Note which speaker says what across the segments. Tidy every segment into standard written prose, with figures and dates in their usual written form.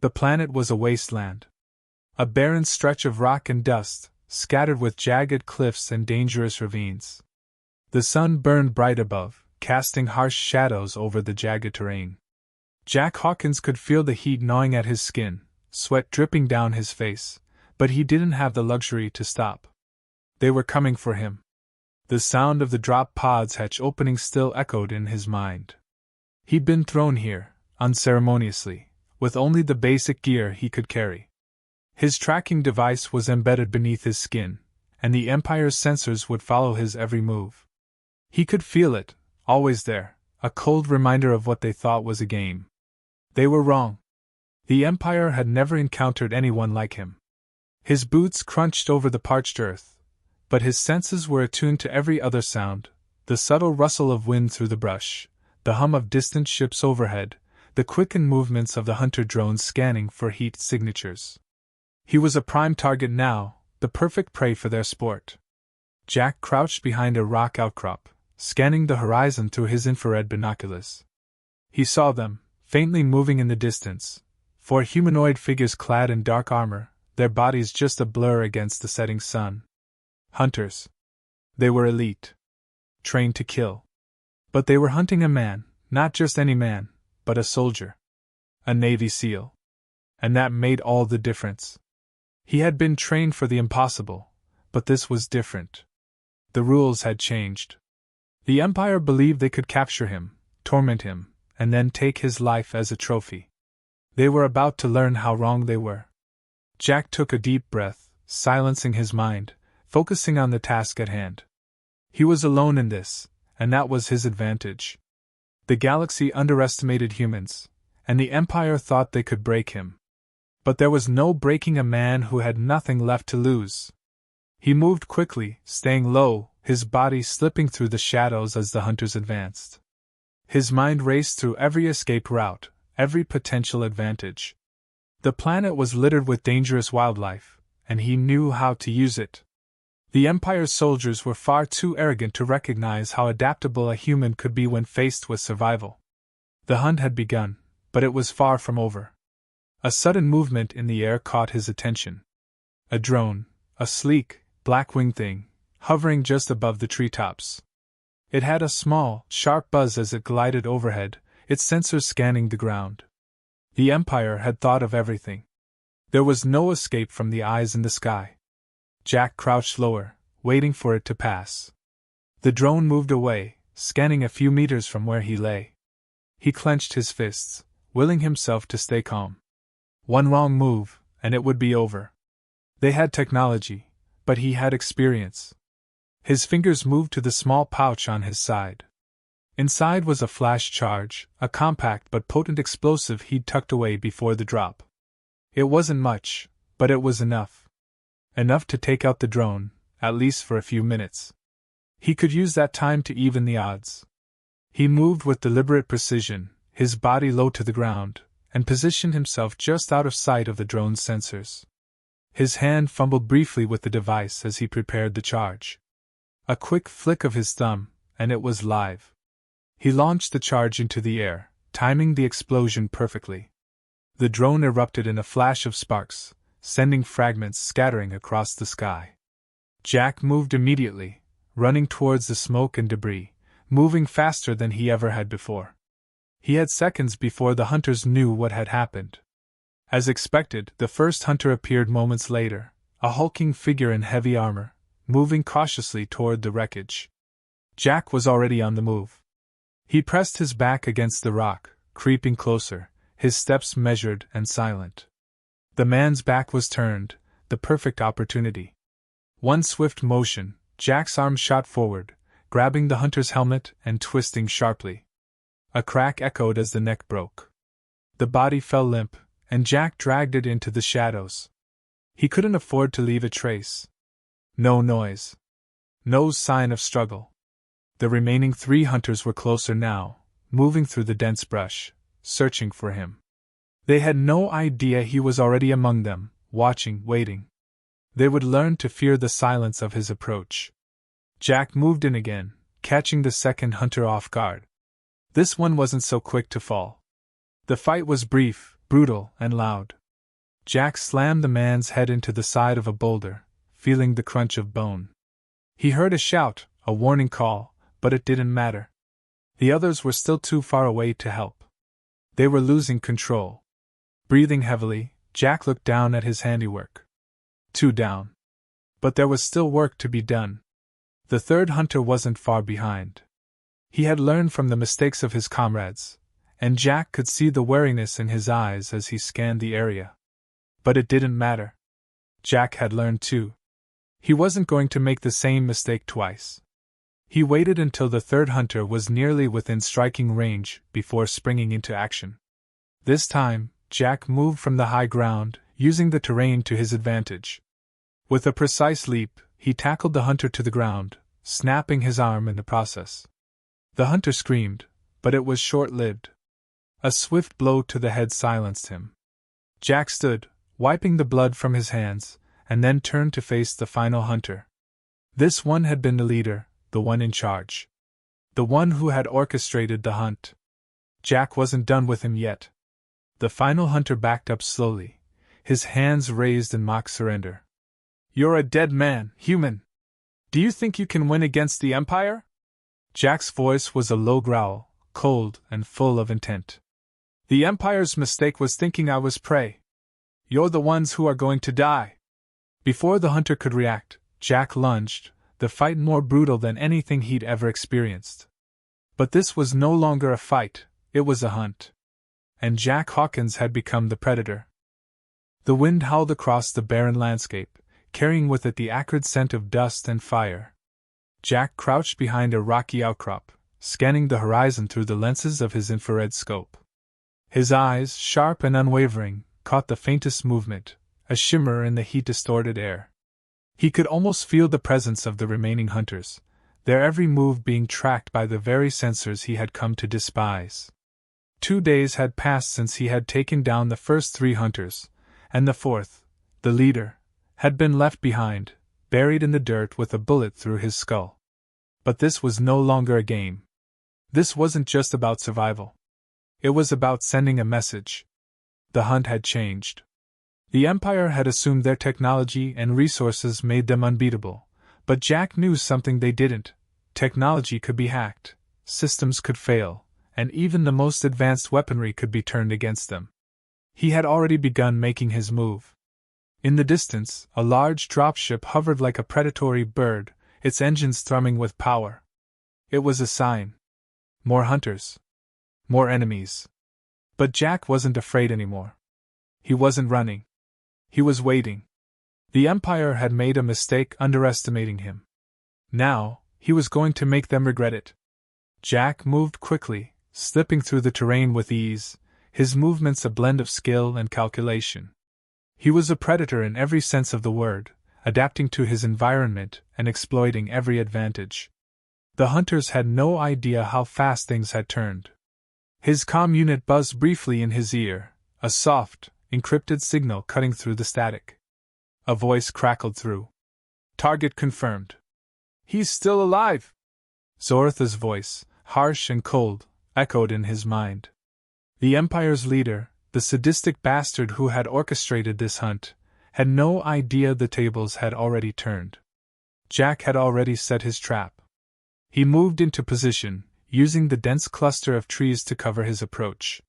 Speaker 1: The planet was a wasteland. A barren stretch of rock and dust, scattered with jagged cliffs and dangerous ravines. The sun burned bright above, casting harsh shadows over the jagged terrain. Jack Hawkins could feel the heat gnawing at his skin, sweat dripping down his face, but he didn't have the luxury to stop. They were coming for him. The sound of the drop pod's hatch opening still echoed in his mind. He'd been thrown here, unceremoniously, with only the basic gear he could carry. His tracking device was embedded beneath his skin, and the Empire's sensors would follow his every move. He could feel it, always there, a cold reminder of what they thought was a game. They were wrong. The Empire had never encountered anyone like him. His boots crunched over the parched earth, but his senses were attuned to every other sound, the subtle rustle of wind through the brush, the hum of distant ships overhead, the quickened movements of the hunter drones scanning for heat signatures. He was a prime target now, the perfect prey for their sport. Jack crouched behind a rock outcrop, scanning the horizon through his infrared binoculars. He saw them, faintly moving in the distance, four humanoid figures clad in dark armor, their bodies just a blur against the setting sun. Hunters. They were elite. Trained to kill. But they were hunting a man, not just any man, but a soldier. A Navy SEAL. And that made all the difference. He had been trained for the impossible, but this was different. The rules had changed. The Empire believed they could capture him, torment him, and then take his life as a trophy. They were about to learn how wrong they were. Jack took a deep breath, silencing his mind, focusing on the task at hand. He was alone in this, and that was his advantage. The galaxy underestimated humans, and the Empire thought they could break him. But there was no breaking a man who had nothing left to lose. He moved quickly, staying low, his body slipping through the shadows as the hunters advanced. His mind raced through every escape route, every potential advantage. The planet was littered with dangerous wildlife, and he knew how to use it. The Empire's soldiers were far too arrogant to recognize how adaptable a human could be when faced with survival. The hunt had begun, but it was far from over. A sudden movement in the air caught his attention. A drone, a sleek, black-winged thing, hovering just above the treetops. It had a small, sharp buzz as it glided overhead, its sensors scanning the ground. The Empire had thought of everything. There was no escape from the eyes in the sky. Jack crouched lower, waiting for it to pass. The drone moved away, scanning a few meters from where he lay. He clenched his fists, willing himself to stay calm. One wrong move, and it would be over. They had technology, but he had experience. His fingers moved to the small pouch on his side. Inside was a flash charge, a compact but potent explosive he'd tucked away before the drop. It wasn't much, but it was enough. Enough to take out the drone, at least for a few minutes. He could use that time to even the odds. He moved with deliberate precision, his body low to the ground, and positioned himself just out of sight of the drone's sensors. His hand fumbled briefly with the device as he prepared the charge. A quick flick of his thumb, and it was live. He launched the charge into the air, timing the explosion perfectly. The drone erupted in a flash of sparks, sending fragments scattering across the sky. Jack moved immediately, running towards the smoke and debris, moving faster than he ever had before. He had seconds before the hunters knew what had happened. As expected, the first hunter appeared moments later, a hulking figure in heavy armor, moving cautiously toward the wreckage. Jack was already on the move. He pressed his back against the rock, creeping closer, his steps measured and silent. The man's back was turned, the perfect opportunity. One swift motion, Jack's arm shot forward, grabbing the hunter's helmet and twisting sharply. A crack echoed as the neck broke. The body fell limp, and Jack dragged it into the shadows. He couldn't afford to leave a trace. No noise. No sign of struggle. The remaining 3 hunters were closer now, moving through the dense brush, searching for him. They had no idea he was already among them, watching, waiting. They would learn to fear the silence of his approach. Jack moved in again, catching the second hunter off guard. This one wasn't so quick to fall. The fight was brief, brutal and loud. Jack slammed the man's head into the side of a boulder, feeling the crunch of bone. He heard a shout, a warning call, but it didn't matter. The others were still too far away to help. They were losing control. Breathing heavily, Jack looked down at his handiwork. 2 down. But there was still work to be done. The third hunter wasn't far behind. He had learned from the mistakes of his comrades, and Jack could see the wariness in his eyes as he scanned the area. But it didn't matter. Jack had learned too. He wasn't going to make the same mistake twice. He waited until the third hunter was nearly within striking range before springing into action. This time, Jack moved from the high ground, using the terrain to his advantage. With a precise leap, he tackled the hunter to the ground, snapping his arm in the process. The hunter screamed, but it was short-lived. A swift blow to the head silenced him. Jack stood, wiping the blood from his hands, and then turned to face the final hunter. This one had been the leader, the one in charge. The one who had orchestrated the hunt. Jack wasn't done with him yet. The final hunter backed up slowly, his hands raised in mock surrender. "You're a dead man, human. Do you think you can win against the Empire?" Jack's voice was a low growl, cold and full of intent. "The Empire's mistake was thinking I was prey. You're the ones who are going to die." Before the hunter could react, Jack lunged, the fight more brutal than anything he'd ever experienced. But this was no longer a fight, it was a hunt. And Jack Hawkins had become the predator. The wind howled across the barren landscape, carrying with it the acrid scent of dust and fire. Jack crouched behind a rocky outcrop, scanning the horizon through the lenses of his infrared scope. His eyes, sharp and unwavering, caught the faintest movement, a shimmer in the heat-distorted air. He could almost feel the presence of the remaining hunters, their every move being tracked by the very sensors he had come to despise. 2 days had passed since he had taken down the first 3 hunters, and the fourth, the leader, had been left behind, buried in the dirt with a bullet through his skull. But this was no longer a game. This wasn't just about survival. It was about sending a message. The hunt had changed. The Empire had assumed their technology and resources made them unbeatable, but Jack knew something they didn't. Technology could be hacked, systems could fail, and even the most advanced weaponry could be turned against them. He had already begun making his move. In the distance, a large dropship hovered like a predatory bird, its engines thrumming with power. It was a sign. More hunters. More enemies. But Jack wasn't afraid anymore. He wasn't running. He was waiting. The Empire had made a mistake underestimating him. Now, he was going to make them regret it. Jack moved quickly, slipping through the terrain with ease, his movements a blend of skill and calculation. He was a predator in every sense of the word, adapting to his environment and exploiting every advantage. The hunters had no idea how fast things had turned. His comm unit buzzed briefly in his ear, a soft, encrypted signal cutting through the static. A voice crackled through. "Target confirmed." "He's still alive!" Zortha's voice, harsh and cold, echoed in his mind. The Empire's leader, the sadistic bastard who had orchestrated this hunt, had no idea the tables had already turned. Jack had already set his trap. He moved into position, using the dense cluster of trees to cover his approach.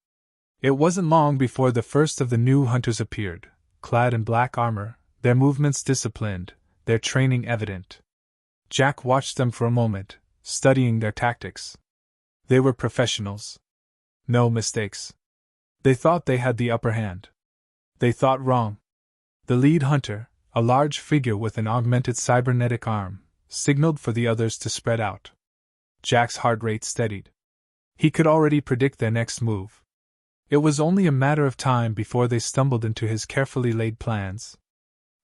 Speaker 1: It wasn't long before the first of the new hunters appeared, clad in black armor, their movements disciplined, their training evident. Jack watched them for a moment, studying their tactics. They were professionals. No mistakes. They thought they had the upper hand. They thought wrong. The lead hunter, a large figure with an augmented cybernetic arm, signaled for the others to spread out. Jack's heart rate steadied. He could already predict their next move. It was only a matter of time before they stumbled into his carefully laid plans.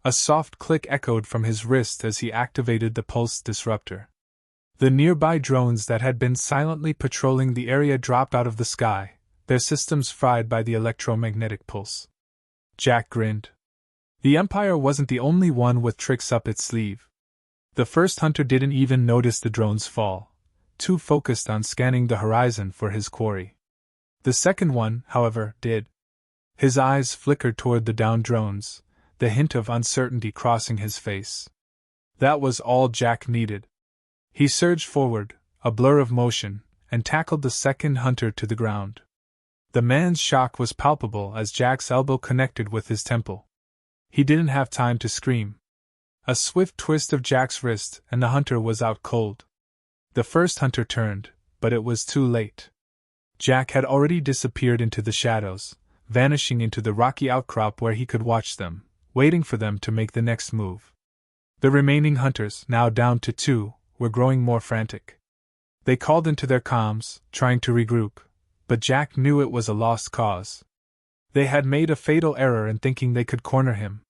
Speaker 1: A soft click echoed from his wrist as he activated the pulse disruptor. The nearby drones that had been silently patrolling the area dropped out of the sky, their systems fried by the electromagnetic pulse. Jack grinned. The Empire wasn't the only one with tricks up its sleeve. The first hunter didn't even notice the drone's fall, too focused on scanning the horizon for his quarry. The second one, however, did. His eyes flickered toward the downed drones, the hint of uncertainty crossing his face. That was all Jack needed. He surged forward, a blur of motion, and tackled the second hunter to the ground. The man's shock was palpable as Jack's elbow connected with his temple. He didn't have time to scream. A swift twist of Jack's wrist and the hunter was out cold. The first hunter turned, but it was too late. Jack had already disappeared into the shadows, vanishing into the rocky outcrop where he could watch them, waiting for them to make the next move. The remaining hunters, now down to 2, were growing more frantic. They called into their comms, trying to regroup, but Jack knew it was a lost cause. They had made a fatal error in thinking they could corner him.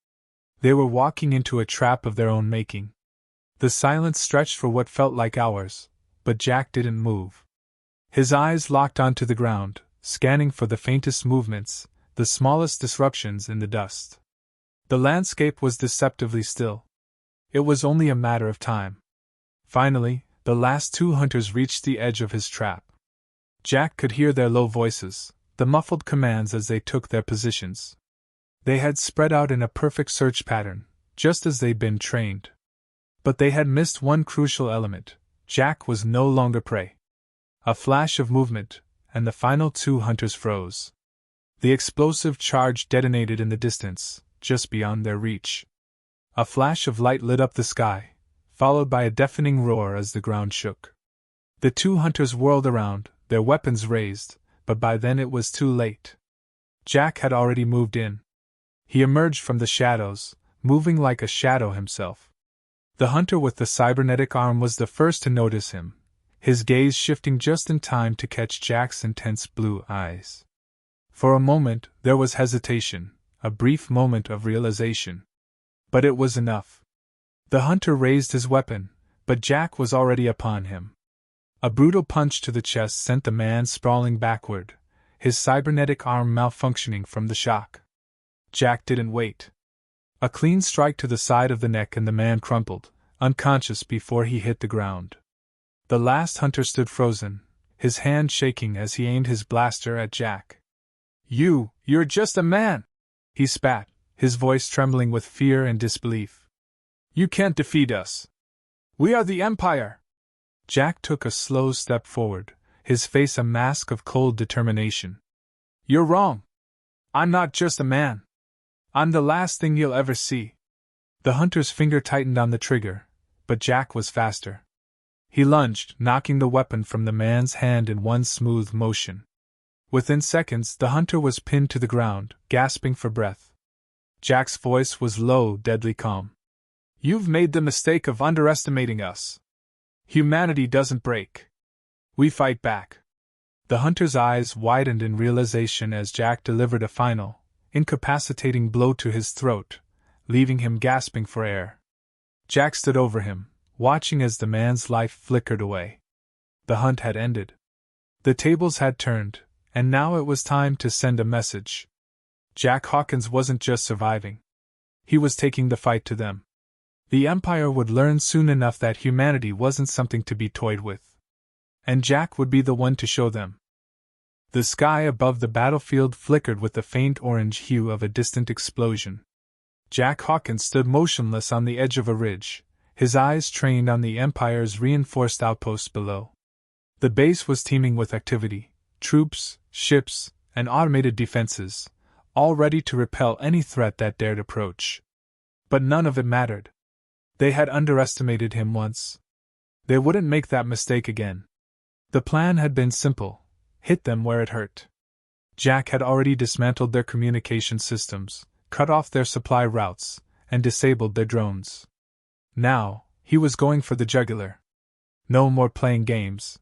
Speaker 1: They were walking into a trap of their own making. The silence stretched for what felt like hours, but Jack didn't move. His eyes locked onto the ground, scanning for the faintest movements, the smallest disruptions in the dust. The landscape was deceptively still. It was only a matter of time. Finally, the last 2 hunters reached the edge of his trap. Jack could hear their low voices, the muffled commands as they took their positions. They had spread out in a perfect search pattern, just as they'd been trained. But they had missed one crucial element. Jack was no longer prey. A flash of movement, and the final 2 hunters froze. The explosive charge detonated in the distance, just beyond their reach. A flash of light lit up the sky, followed by a deafening roar as the ground shook. The 2 hunters whirled around, their weapons raised, but by then it was too late. Jack had already moved in. He emerged from the shadows, moving like a shadow himself. The hunter with the cybernetic arm was the first to notice him, his gaze shifting just in time to catch Jack's intense blue eyes. For a moment, there was hesitation, a brief moment of realization. But it was enough. The hunter raised his weapon, but Jack was already upon him. A brutal punch to the chest sent the man sprawling backward, his cybernetic arm malfunctioning from the shock. Jack didn't wait. A clean strike to the side of the neck and the man crumpled, unconscious before he hit the ground. The last hunter stood frozen, his hand shaking as he aimed his blaster at Jack. You're just a man!" he spat, his voice trembling with fear and disbelief. "You can't defeat us. We are the Empire!" Jack took a slow step forward, his face a mask of cold determination. "You're wrong. I'm not just a man. I'm the last thing you'll ever see." The hunter's finger tightened on the trigger, but Jack was faster. He lunged, knocking the weapon from the man's hand in one smooth motion. Within seconds, the hunter was pinned to the ground, gasping for breath. Jack's voice was low, deadly calm. "You've made the mistake of underestimating us. Humanity doesn't break. We fight back." The hunter's eyes widened in realization as Jack delivered a final, incapacitating blow to his throat, leaving him gasping for air. Jack stood over him, watching as the man's life flickered away. The hunt had ended. The tables had turned, and now it was time to send a message. Jack Hawkins wasn't just surviving. He was taking the fight to them. The Empire would learn soon enough that humanity wasn't something to be toyed with. And Jack would be the one to show them. The sky above the battlefield flickered with the faint orange hue of a distant explosion. Jack Hawkins stood motionless on the edge of a ridge, his eyes trained on the Empire's reinforced outposts below. The base was teeming with activity, troops, ships, and automated defenses, all ready to repel any threat that dared approach. But none of it mattered. They had underestimated him once. They wouldn't make that mistake again. The plan had been simple: hit them where it hurt. Jack had already dismantled their communication systems, cut off their supply routes, and disabled their drones. Now, he was going for the jugular. No more playing games.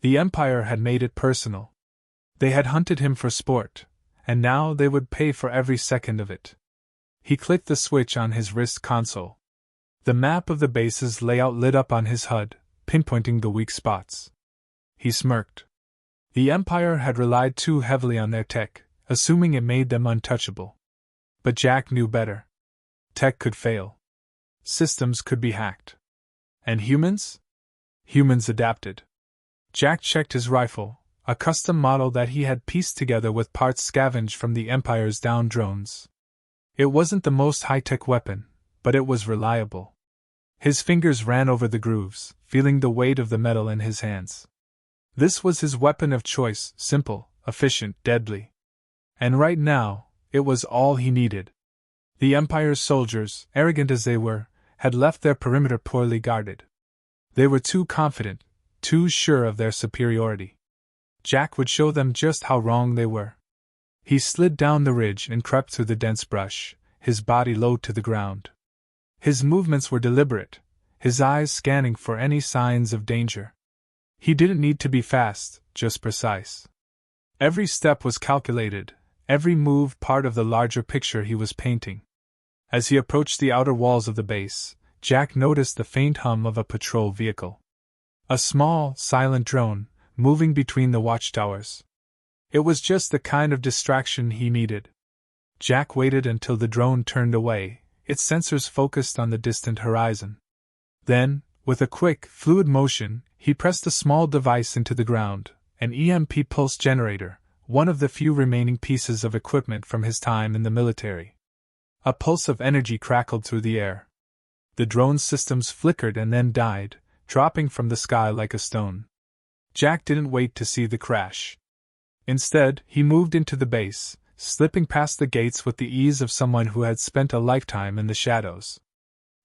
Speaker 1: The Empire had made it personal. They had hunted him for sport, and now they would pay for every second of it. He clicked the switch on his wrist console. The map of the base's layout lit up on his HUD, pinpointing the weak spots. He smirked. The Empire had relied too heavily on their tech, assuming it made them untouchable. But Jack knew better. Tech could fail. Systems could be hacked. And humans? Humans adapted. Jack checked his rifle, a custom model that he had pieced together with parts scavenged from the Empire's downed drones. It wasn't the most high-tech weapon, but it was reliable. His fingers ran over the grooves, feeling the weight of the metal in his hands. This was his weapon of choice, simple, efficient, deadly. And right now, it was all he needed. The Empire's soldiers, arrogant as they were, had left their perimeter poorly guarded. They were too confident, too sure of their superiority. Jack would show them just how wrong they were. He slid down the ridge and crept through the dense brush, his body low to the ground. His movements were deliberate, his eyes scanning for any signs of danger. He didn't need to be fast, just precise. Every step was calculated, every move part of the larger picture he was painting. As he approached the outer walls of the base, Jack noticed the faint hum of a patrol vehicle. A small, silent drone, moving between the watchtowers. It was just the kind of distraction he needed. Jack waited until the drone turned away, its sensors focused on the distant horizon. Then, with a quick, fluid motion, he pressed a small device into the ground, an EMP pulse generator, one of the few remaining pieces of equipment from his time in the military. A pulse of energy crackled through the air. The drone's systems flickered and then died, dropping from the sky like a stone. Jack didn't wait to see the crash. Instead, he moved into the base, slipping past the gates with the ease of someone who had spent a lifetime in the shadows.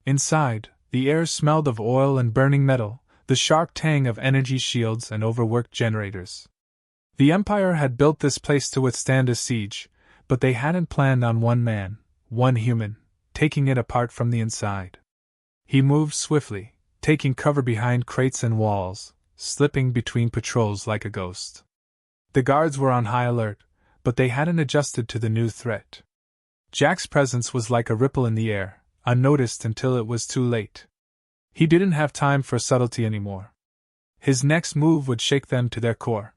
Speaker 1: Inside, the air smelled of oil and burning metal, the sharp tang of energy shields and overworked generators. The Empire had built this place to withstand a siege, but they hadn't planned on one man, one human, taking it apart from the inside. He moved swiftly, taking cover behind crates and walls, slipping between patrols like a ghost. The guards were on high alert, but they hadn't adjusted to the new threat. Jack's presence was like a ripple in the air, unnoticed until it was too late. He didn't have time for subtlety anymore. His next move would shake them to their core.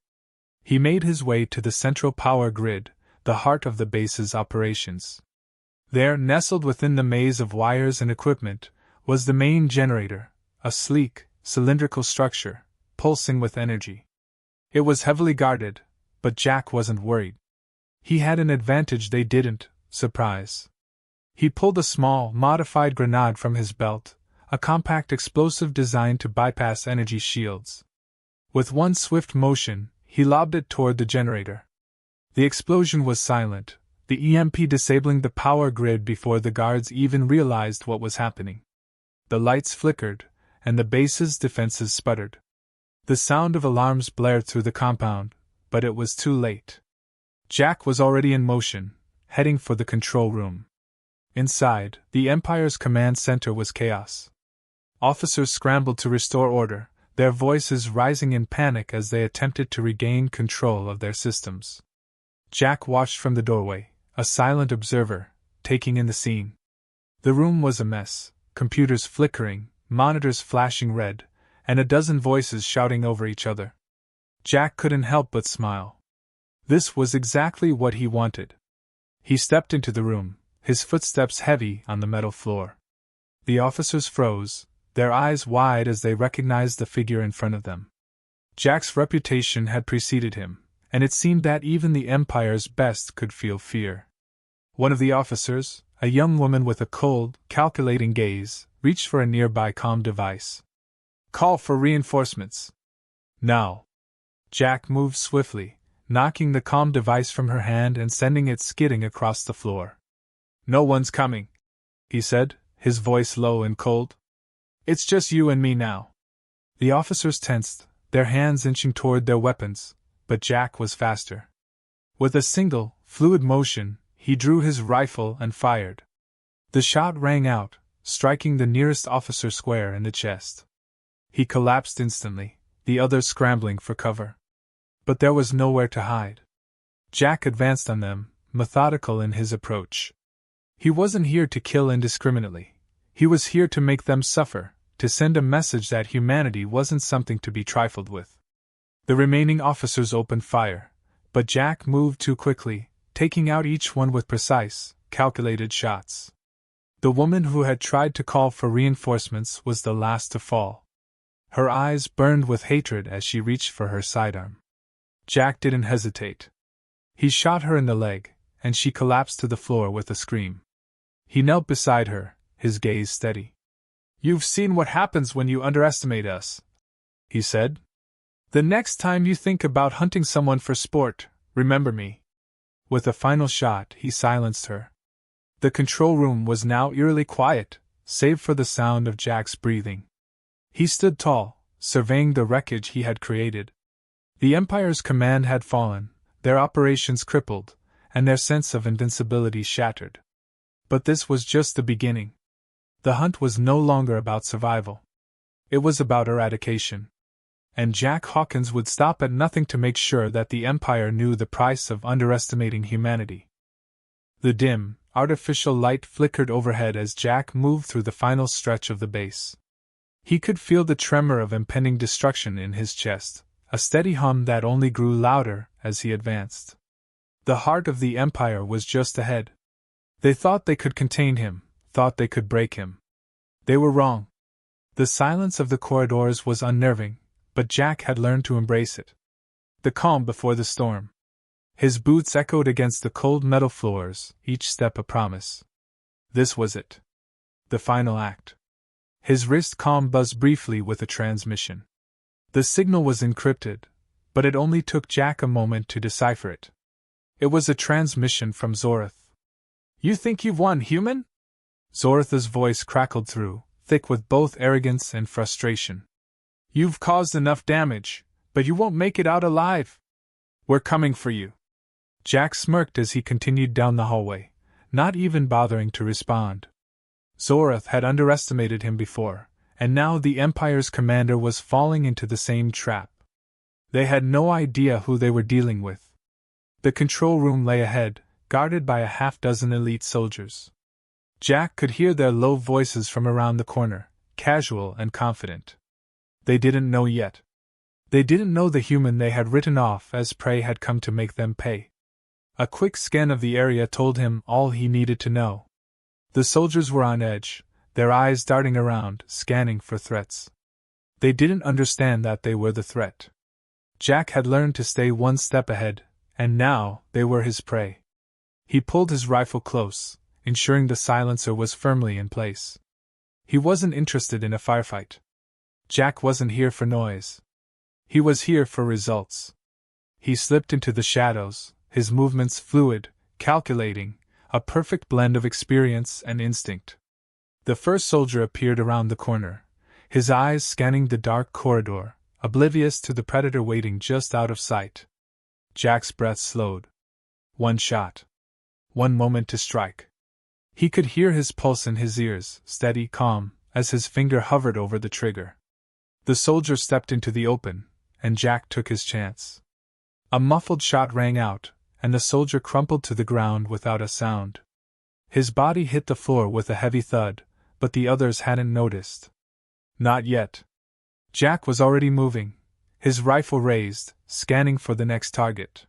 Speaker 1: He made his way to the central power grid, the heart of the base's operations. There, nestled within the maze of wires and equipment, was the main generator, a sleek, cylindrical structure, pulsing with energy. It was heavily guarded, but Jack wasn't worried. He had an advantage they didn't, surprise. He pulled a small, modified grenade from his belt, a compact explosive designed to bypass energy shields. With one swift motion, he lobbed it toward the generator. The explosion was silent, the EMP disabling the power grid before the guards even realized what was happening. The lights flickered, and the base's defenses sputtered. The sound of alarms blared through the compound, but it was too late. Jack was already in motion, heading for the control room. Inside, the Empire's command center was chaos. Officers scrambled to restore order, their voices rising in panic as they attempted to regain control of their systems. Jack watched from the doorway, a silent observer, taking in the scene. The room was a mess, computers flickering, monitors flashing red, and a dozen voices shouting over each other. Jack couldn't help but smile. This was exactly what he wanted. He stepped into the room, his footsteps heavy on the metal floor. The officers froze, their eyes wide as they recognized the figure in front of them. Jack's reputation had preceded him, and it seemed that even the Empire's best could feel fear. One of the officers, a young woman with a cold, calculating gaze, reached for a nearby comm device. "Call for reinforcements. Now." Jack moved swiftly, knocking the comm device from her hand and sending it skidding across the floor. "No one's coming," he said, his voice low and cold. "It's just you and me now." The officers tensed, their hands inching toward their weapons, but Jack was faster. With a single, fluid motion, he drew his rifle and fired. The shot rang out, striking the nearest officer square in the chest. He collapsed instantly, the others scrambling for cover. But there was nowhere to hide. Jack advanced on them, methodical in his approach. He wasn't here to kill indiscriminately. He was here to make them suffer, to send a message that humanity wasn't something to be trifled with. The remaining officers opened fire, but Jack moved too quickly, taking out each one with precise, calculated shots. The woman who had tried to call for reinforcements was the last to fall. Her eyes burned with hatred as she reached for her sidearm. Jack didn't hesitate. He shot her in the leg, and she collapsed to the floor with a scream. He knelt beside her, his gaze steady. "You've seen what happens when you underestimate us," he said. "The next time you think about hunting someone for sport, remember me." With a final shot, he silenced her. The control room was now eerily quiet, save for the sound of Jack's breathing. He stood tall, surveying the wreckage he had created. The Empire's command had fallen, their operations crippled, and their sense of invincibility shattered. But this was just the beginning. The hunt was no longer about survival. It was about eradication. And Jack Hawkins would stop at nothing to make sure that the Empire knew the price of underestimating humanity. The dim, artificial light flickered overhead as Jack moved through the final stretch of the base. He could feel the tremor of impending destruction in his chest, a steady hum that only grew louder as he advanced. The heart of the Empire was just ahead. They thought they could contain him, thought they could break him. They were wrong. The silence of the corridors was unnerving, but Jack had learned to embrace it. The calm before the storm. His boots echoed against the cold metal floors, each step a promise. This was it. The final act. His wrist calm buzzed briefly with a transmission. The signal was encrypted, but it only took Jack a moment to decipher it. It was a transmission from Zorath. "You think you've won, human?" Zorath's voice crackled through, thick with both arrogance and frustration. "You've caused enough damage, but you won't make it out alive. We're coming for you." Jack smirked as he continued down the hallway, not even bothering to respond. Zorath had underestimated him before, and now the Empire's commander was falling into the same trap. They had no idea who they were dealing with. The control room lay ahead, guarded by a half-dozen elite soldiers. Jack could hear their low voices from around the corner, casual and confident. They didn't know yet. They didn't know the human they had written off as prey had come to make them pay. A quick scan of the area told him all he needed to know. The soldiers were on edge, their eyes darting around, scanning for threats. They didn't understand that they were the threat. Jack had learned to stay one step ahead, and now they were his prey. He pulled his rifle close, ensuring the silencer was firmly in place. He wasn't interested in a firefight. Jack wasn't here for noise. He was here for results. He slipped into the shadows, his movements fluid, calculating, a perfect blend of experience and instinct. The first soldier appeared around the corner, his eyes scanning the dark corridor, oblivious to the predator waiting just out of sight. Jack's breath slowed. One shot. One moment to strike. He could hear his pulse in his ears, steady, calm, as his finger hovered over the trigger. The soldier stepped into the open, and Jack took his chance. A muffled shot rang out, and the soldier crumpled to the ground without a sound. His body hit the floor with a heavy thud, but the others hadn't noticed. Not yet. Jack was already moving, his rifle raised, scanning for the next target.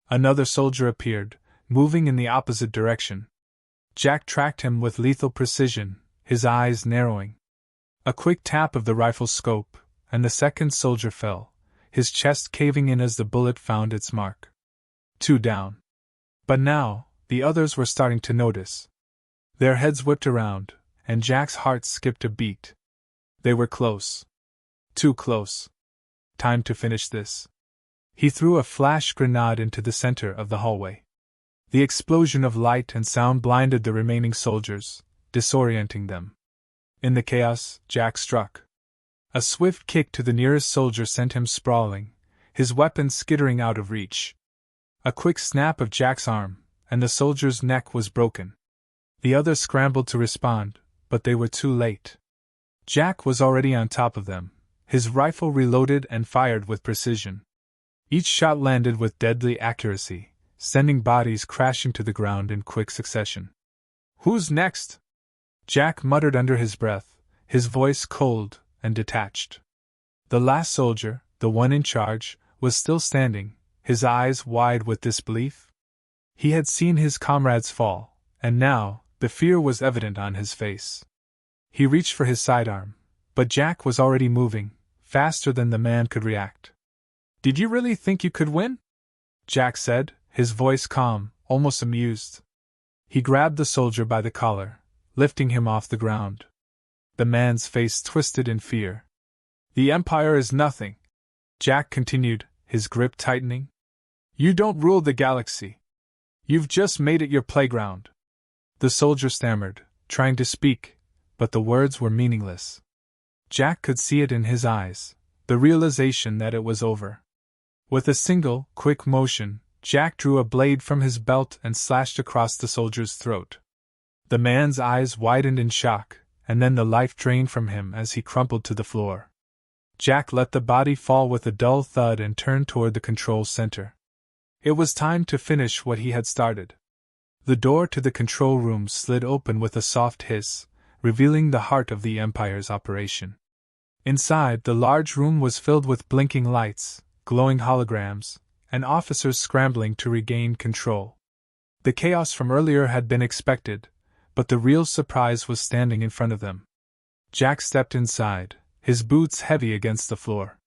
Speaker 1: Another soldier appeared, moving in the opposite direction. Jack tracked him with lethal precision, his eyes narrowing. A quick tap of the rifle's scope, and the second soldier fell, his chest caving in as the bullet found its mark. 2 down. But now, the others were starting to notice. Their heads whipped around, and Jack's heart skipped a beat. They were close. Too close. Time to finish this. He threw a flash grenade into the center of the hallway. The explosion of light and sound blinded the remaining soldiers, disorienting them. In the chaos, Jack struck. A swift kick to the nearest soldier sent him sprawling, his weapon skittering out of reach. A quick snap of Jack's arm, and the soldier's neck was broken. The others scrambled to respond, but they were too late. Jack was already on top of them, his rifle reloaded and fired with precision. Each shot landed with deadly accuracy, sending bodies crashing to the ground in quick succession. "Who's next?" Jack muttered under his breath, his voice cold and detached. The last soldier, the one in charge, was still standing, his eyes wide with disbelief. He had seen his comrades fall, and now, the fear was evident on his face. He reached for his sidearm, but Jack was already moving, faster than the man could react. Did you really think you could win? Jack said, his voice calm, almost amused. He grabbed the soldier by the collar, lifting him off the ground. The man's face twisted in fear. The Empire is nothing, Jack continued, his grip tightening. You don't rule the galaxy. You've just made it your playground. The soldier stammered, trying to speak, but the words were meaningless. Jack could see it in his eyes, the realization that it was over. With a single, quick motion, Jack drew a blade from his belt and slashed across the soldier's throat. The man's eyes widened in shock, and then the life drained from him as he crumpled to the floor. Jack let the body fall with a dull thud and turned toward the control center. It was time to finish what he had started. The door to the control room slid open with a soft hiss, revealing the heart of the Empire's operation. Inside, the large room was filled with blinking lights, glowing holograms, and officers scrambling to regain control. The chaos from earlier had been expected, but the real surprise was standing in front of them. Jack stepped inside, his boots heavy against the floor.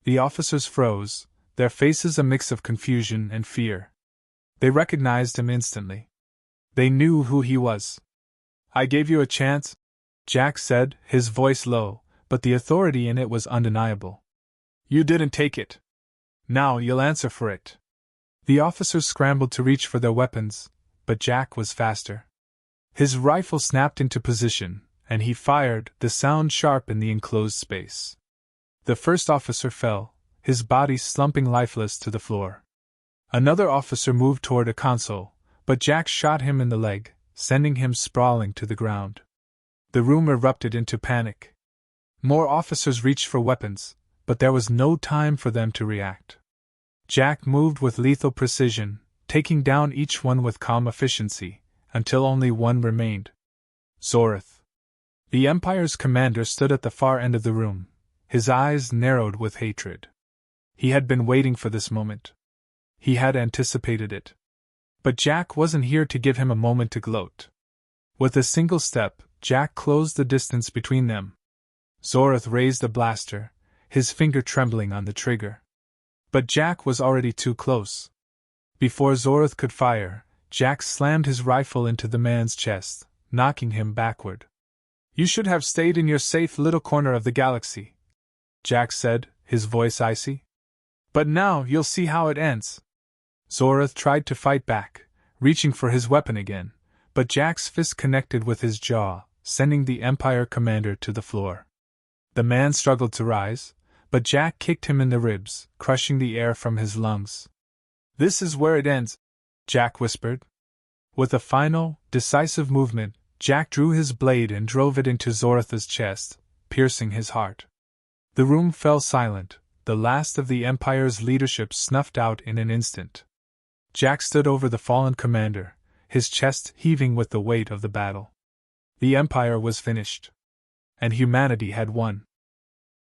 Speaker 1: The officers froze, their faces a mix of confusion and fear. They recognized him instantly. They knew who he was. I gave you a chance, Jack said, his voice low, but the authority in it was undeniable. You didn't take it. Now you'll answer for it. The officers scrambled to reach for their weapons, but Jack was faster. His rifle snapped into position, and he fired, the sound sharp in the enclosed space. The first officer fell, his body slumping lifeless to the floor. Another officer moved toward a console, but Jack shot him in the leg, sending him sprawling to the ground. The room erupted into panic. More officers reached for weapons, but there was no time for them to react. Jack moved with lethal precision, taking down each one with calm efficiency, until only one remained. Zorith. The Empire's commander stood at the far end of the room, his eyes narrowed with hatred. He had been waiting for this moment. He had anticipated it. But Jack wasn't here to give him a moment to gloat. With a single step, Jack closed the distance between them. Zorith raised a blaster, his finger trembling on the trigger. But Jack was already too close. Before Zorith could fire, Jack slammed his rifle into the man's chest, knocking him backward. You should have stayed in your safe little corner of the galaxy, Jack said, his voice icy. But now you'll see how it ends. Zorith tried to fight back, reaching for his weapon again, but Jack's fist connected with his jaw, sending the Empire commander to the floor. The man struggled to rise, but Jack kicked him in the ribs, crushing the air from his lungs. This is where it ends, Jack whispered. With a final, decisive movement, Jack drew his blade and drove it into Zorith's chest, piercing his heart. The room fell silent, the last of the Empire's leadership snuffed out in an instant. Jack stood over the fallen commander, his chest heaving with the weight of the battle. The Empire was finished. And humanity had won.